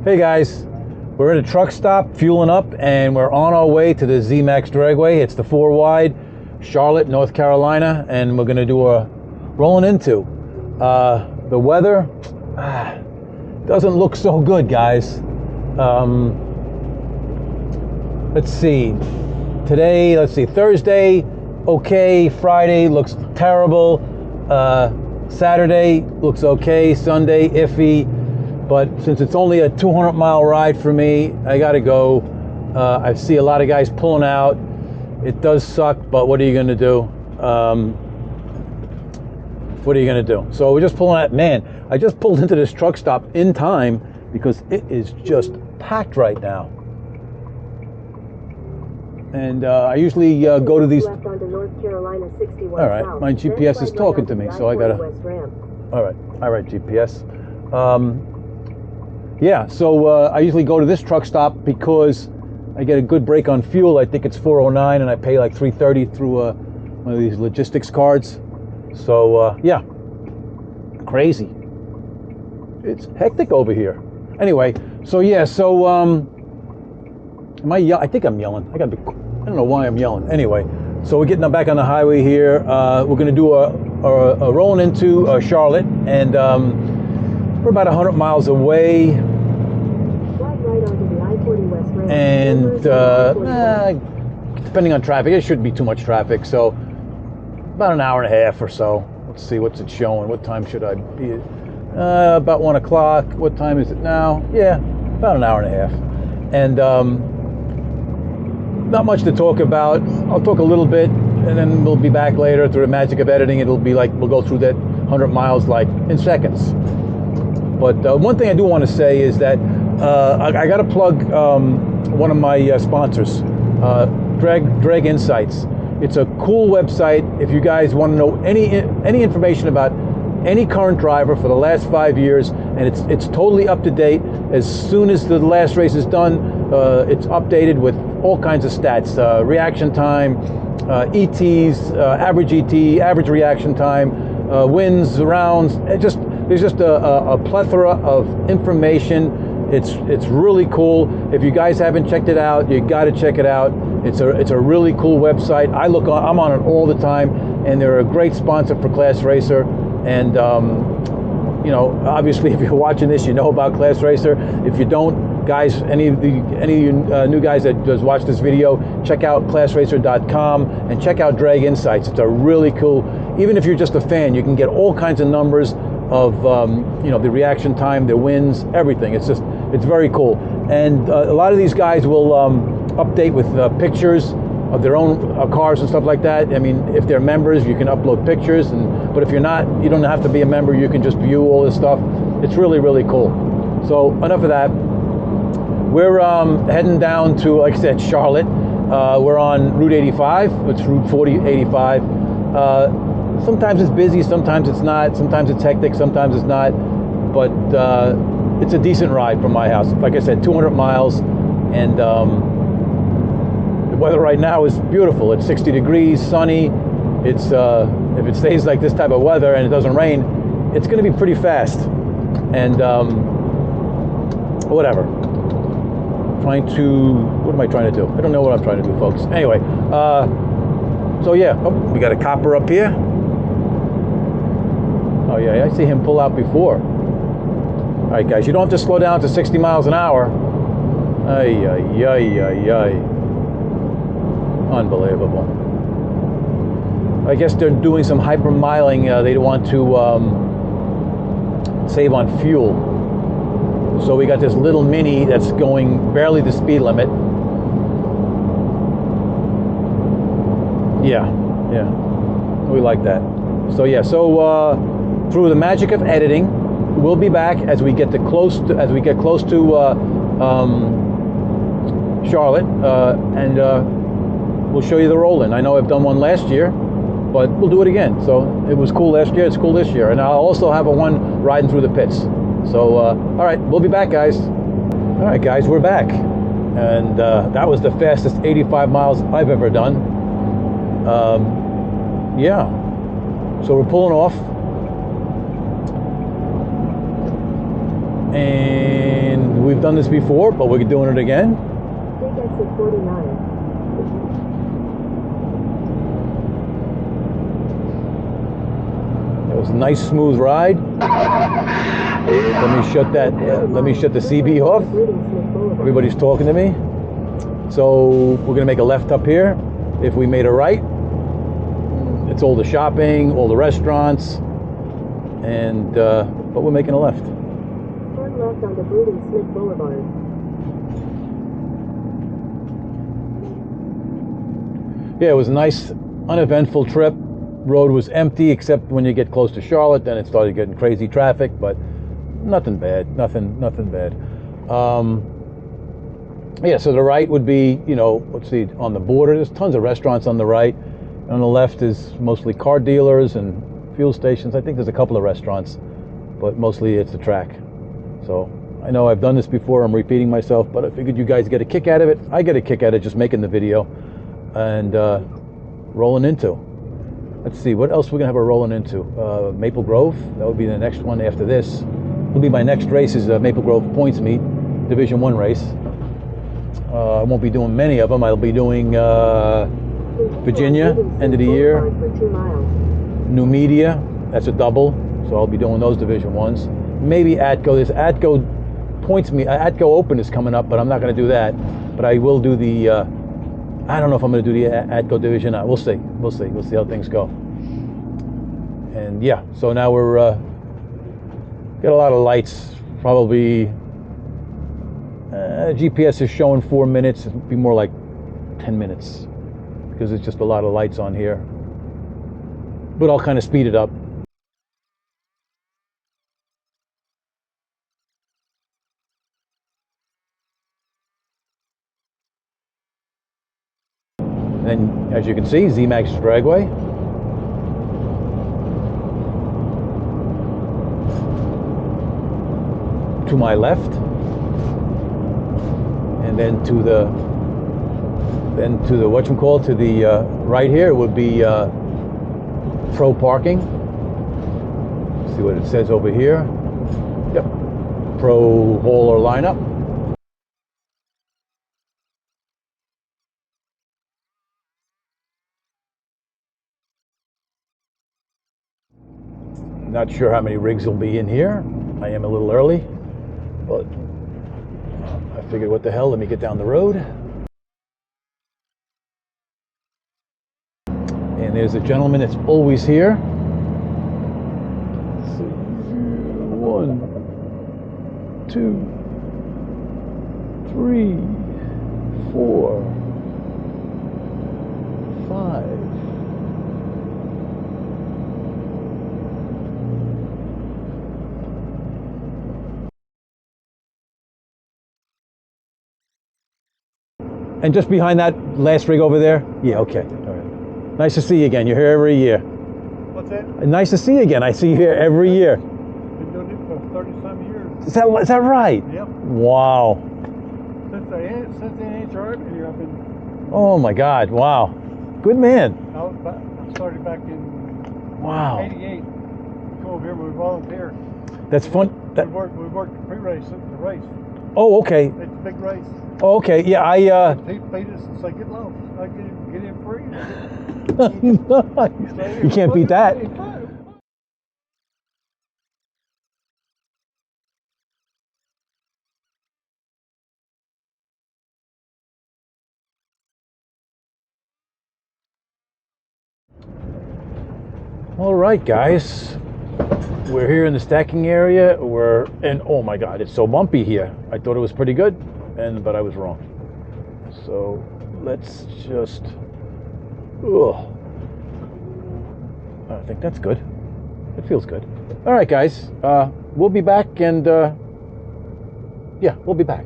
Hey guys, we're at a truck stop fueling up and we're on our way to the zMax Dragway. It's the 4 wide, Charlotte, North Carolina, and we're gonna do a rolling into. The weather doesn't look so good, guys. Let's see, Thursday, okay, Friday looks terrible, Saturday looks okay, Sunday iffy, but since it's only a 200-mile ride for me, I gotta go. I see a lot of guys pulling out. It does suck, but what are you gonna do? So we're just pulling out. Man, I just pulled into this truck stop in time because it is just packed right now. And I usually go to these. Left onto North Carolina 61 all right, south. my GPS is talking to me, so I gotta. All right, GPS. Yeah, so I usually go to this truck stop because I get a good break on fuel. I think it's $4.09, and I pay like $3.30 through one of these logistics cards. So yeah, crazy. It's hectic over here. Anyway, so yeah, so am I yelling? I think I'm yelling. I don't know why I'm yelling. Anyway, so we're getting back on the highway here. We're going to do a rolling into Charlotte, and we're about 100 miles away. And depending on traffic, it shouldn't be too much traffic. So about an hour and a half or so. Let's see, what's it showing? What time should I be? About 1 o'clock. What time is it now? Yeah, about an hour and a half. And not much to talk about. I'll talk a little bit, and then we'll be back later through the magic of editing. It'll be like we'll go through that 100 miles like in seconds. But one thing I do want to say is that I got to plug one of my sponsors, Drag Insights. It's a cool website. If you guys want to know any information about any current driver for the last 5 years, and it's totally up to date. As soon as the last race is done, it's updated with all kinds of stats, reaction time, ETs, average ET, average reaction time, wins, rounds. There's just a plethora of information. It's really cool. If you guys haven't checked it out, you got to check it out. It's a really cool website. I'm on it all the time, and they're a great sponsor for Class Racer. And you know, obviously, if you're watching this, you know about Class Racer. If you don't, guys, any new guys that just watch this video, check out classracer.com and check out Drag Insights. It's a really cool. Even if you're just a fan, you can get all kinds of numbers of you know, the reaction time, the wins, everything. It's very cool. And a lot of these guys will update with pictures of their own cars and stuff like that. I mean, if they're members, you can upload pictures, but if you're not, you don't have to be a member. You can just view all this stuff. It's really, really cool. So enough of that. We're heading down to, like I said, Charlotte. We're on Route 85. It's Route 4085. Sometimes it's busy, sometimes it's not. Sometimes it's hectic, sometimes it's not. But it's a decent ride from my house. Like I said, 200 miles, and the weather right now is beautiful. It's 60 degrees, sunny. It's if it stays like this type of weather and it doesn't rain, it's going to be pretty fast. And whatever. What am I trying to do? I don't know what I'm trying to do, folks. Anyway, so yeah, we got a copper up here. Oh yeah, I see him pull out before. All right, guys, you don't have to slow down to 60 miles an hour. Ay, ay, ay, ay, ay. Unbelievable. I guess they're doing some hypermiling. They want to save on fuel. So we got this little Mini that's going barely the speed limit. Yeah, we like that. So yeah, through the magic of editing, we'll be back as we get close to Charlotte, and we'll show you the roll-in. I know I've done one last year, but we'll do it again. So it was cool last year, it's cool this year, and I'll also have one riding through the pits. So all right, we'll be back, guys. All right, guys, we're back, and that was the fastest 85 miles I've ever done. Yeah, so we're pulling off, and we've I've done this before, but we're doing it again. Take exit 49. It was a nice smooth ride. Let me shut that. Let me shut the CB off. Everybody's talking to me. So we're gonna make a left up here. If we made a right, it's all the shopping, all the restaurants, and but we're making a left. Turn left onto Breeding Smith Boulevard. Yeah, it was a nice, uneventful trip. Road was empty except when you get close to Charlotte, then it started getting crazy traffic, but nothing bad, nothing bad. Yeah, so the right would be, you know, let's see, on the border, there's tons of restaurants on the right. On the left is mostly car dealers and fuel stations. I think there's a couple of restaurants, but mostly it's the track. So I know I've done this before, I'm repeating myself, but I figured you guys get a kick out of it. I get a kick out of just making the video and rolling into. Let's see, what else we're gonna have a rolling into? Maple Grove, that would be the next one after this. Will be my next race is Maple Grove Points Meet, Division 1 race. I won't be doing many of them. I'll be doing Virginia, end of the year. New Media, that's a double, so I'll be doing those Division 1s. Maybe Atco, this Atco Points Meet, Atco Open is coming up, but I'm not gonna do that. But I will do the, I don't know if I'm going to do the Atco Division. We'll see. We'll see how things go. And yeah, so now we're got a lot of lights. Probably GPS is showing 4 minutes. It'll be more like 10 minutes because it's just a lot of lights on here. But I'll kind of speed it up. And as you can see, zMax Dragway. To my left. And then to the whatchamacallit, to the right here would be Pro Parking. See what it says over here. Yep. Pro hauler lineup. Not sure how many rigs will be in here. I am a little early, but I figured, what the hell, let me get down the road. And there's a gentleman that's always here. Let's see. 1, 2, 3, 4, 5. And just behind that last rig over there? Yeah, okay. All right. Nice to see you again. You're here every year. What's that? Nice to see you again. I see you here every year. Been doing it for 30-some years. Is that right? Yep. Wow. Since the NHR been here, I've been... Oh my God, wow. Good man. I started back in Wow. 88. Come over here, we volunteered. That's fun. We worked the pre-race, the race. Oh, okay. It's a big race. Oh, okay. Yeah, They feed us and say, get low. I get in free. You can't beat that. All right, guys. We're here in the stacking area. And oh my God, it's so bumpy here. I thought it was pretty good, but I was wrong. So let's just, I think that's good. It feels good. All right, guys. We'll be back, and yeah, we'll be back.